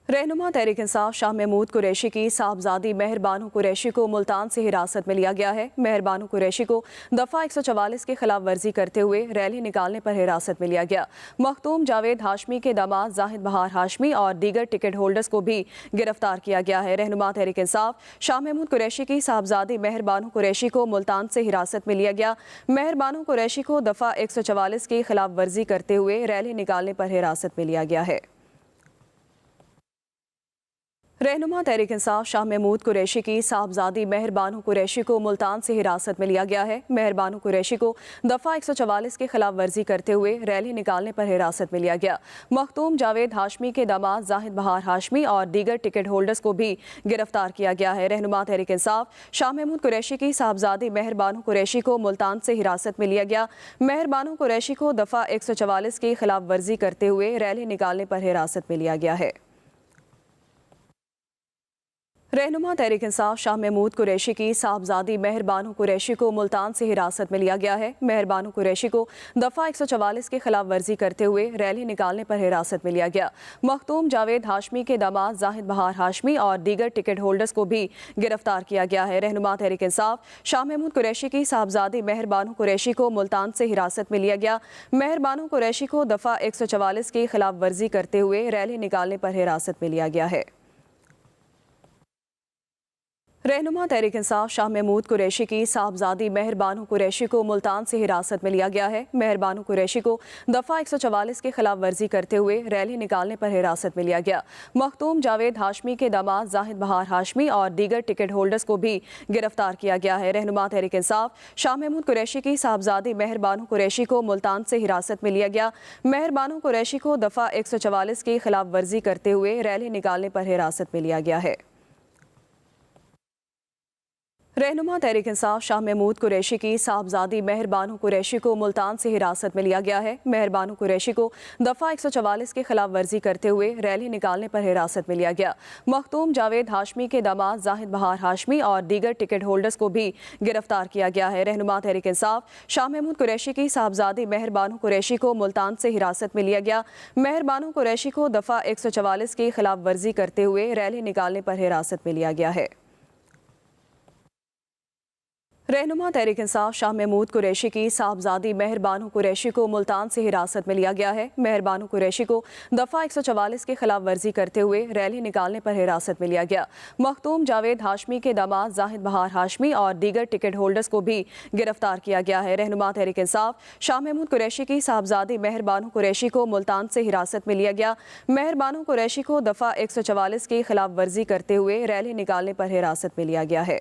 रहनुमा तहरीक इंसाफ शाह महमूद कुरैशी की साहबजादी मेहर बानो कुरैशी को मुल्तान से हिरासत में लिया गया है। मेहर बानो कुरैशी को दफ़ा 144 की खिलाफ वर्जी करते हुए रैली निकालने पर हिरासत में लिया गया। मखतूम जावेद हाशमी के दामाद जाहिद बहार हाशमी और दीगर टिकट होल्डर्स को भी गिरफ्तार किया गया है। रहनुमा तहरीक इंसाफ शाह महमूद कुरैशी की साहबजादी मेहर बानो कुरैशी को मुल्तान से हिरासत में लिया गया। मेहर बानो कुरैशी को दफ़ा 144 की खिलाफ वर्जी करते हुए रैली निकालने पर हिरासत में लिया गया है। रहनुमा तहरीक इंसाफ शाह महमूद कुरैशी की साहबजादी मेहर बानो कुरैशी को मुल्तान से हिरासत में लिया गया है। मेहर बानो कुरैशी को दफ़ा 144 की खिलाफ वर्जी करते हुए रैली निकालने पर हिरासत में लिया गया। मखतूम जावेद हाशमी के दामाद जाहिद बहार हाशमी और दीगर टिकट होल्डर्स को भी गिरफ्तार किया गया है। रहनुमा तहरीक इंसाफ शाह महमूद कुरैशी की साहबजादी मेहर बानो कुरैशी को मुल्तान से हिरासत में लिया गया। मेहर बानो कुरैशी को दफ़ा 144 की खिलाफ वर्जी करते हुए रैली निकालने पर हिरासत में लिया गया है। रहनुमा तहरीक इंसाफ शाह महमूद कुरैशी की साहबजादी मेहर बानो कुरैशी को मुल्तान से हिरासत में लिया गया है। मेहर बानो कुरैशी को दफ़ा 144 की खिलाफ वर्जी करते हुए रैली निकालने पर हिरासत में लिया गया। मखतूम जावेद हाशमी के दामाद जाहिद बहार हाशमी और दीगर टिकट होल्डर्स को भी गिरफ्तार किया गया है। रहनुमा तहरीक इंसाफ शाह महमूद कुरैशी की साहबजादी मेहर बानो कुरैशी को मुल्तान से हिरासत में लिया गया। मेहर बानो कुरैशी को दफ़ा 144 की खिलाफ वर्जी करते हुए रैली निकालने पर हिरासत में लिया गया है। रहनुमा तहरीक इंसाफ शाह महमूद कुरैशी की साहबजादी मेहर बानो कुरैशी को मुल्तान से हिरासत में लिया गया है। मेहर बानो कुरैशी को दफ़ा 144 की खिलाफ वर्जी करते हुए रैली निकालने पर हिरासत में लिया गया। मखतूम जावेद हाशमी के दामाद जाहिद बहार हाशमी और दीगर टिकट होल्डर्स को भी गिरफ्तार किया गया है। रहनुमा तहरीक इंसाफ शाह महमूद कुरैशी की साहबजादी मेहर बानो कुरैशी को मुल्तान से हिरासत में लिया गया। मेहर बानो कुरैशी को दफ़ा 144 की खिलाफ वर्जी करते हुए रैली निकालने पर हिरासत में लिया गया है। रहनुमा तहरीक इंसाफ शाह महमूद कुरैशी की साहबजादी मेहर बानो कुरैशी को मुल्तान से हिरासत में लिया गया है। मेहर बानो कुरैशी को दफ़ा 144 की खिलाफ वर्जी करते हुए रैली निकालने पर हिरासत में लिया गया। मखतूम जावेद हाशमी के दामाद जाहिद बहार हाशमी और दीगर टिकट होल्डर्स को भी गिरफ्तार किया गया है। रहनुमा तहरीक इंसाफ शाह महमूद कुरैशी की साहबजादी मेहर बानो कुरैशी को मुल्तान से हिरासत में लिया गया। मेहर बानो कुरैशी को दफ़ा 144 की खिलाफ वर्जी करते हुए रैली निकालने पर हिरासत में लिया गया है। रहनुमा तहरीक इंसाफ शाह महमूद कुरैशी की साहबजादी मेहर बानो कुरैशी को मुल्तान से हिरासत में लिया गया है। मेहर बानो कुरैशी को दफ़ा 144 की खिलाफ वर्जी करते हुए रैली निकालने पर हिरासत में लिया गया। मखतूम जावेद हाशमी के दामाद जाहिद बहार हाशमी और दीगर टिकट होल्डर्स को भी गिरफ्तार किया गया है। रहनुमा तहरीक इंसाफ शाह महमूद कुरैशी की साहबजादी मेहर बानो कुरैशी को मुल्तान से हिरासत में लिया गया। मेहर बानो कुरैशी को दफ़ा 144 की खिलाफ वर्जी करते हुए रैली निकालने पर हिरासत में लिया गया है।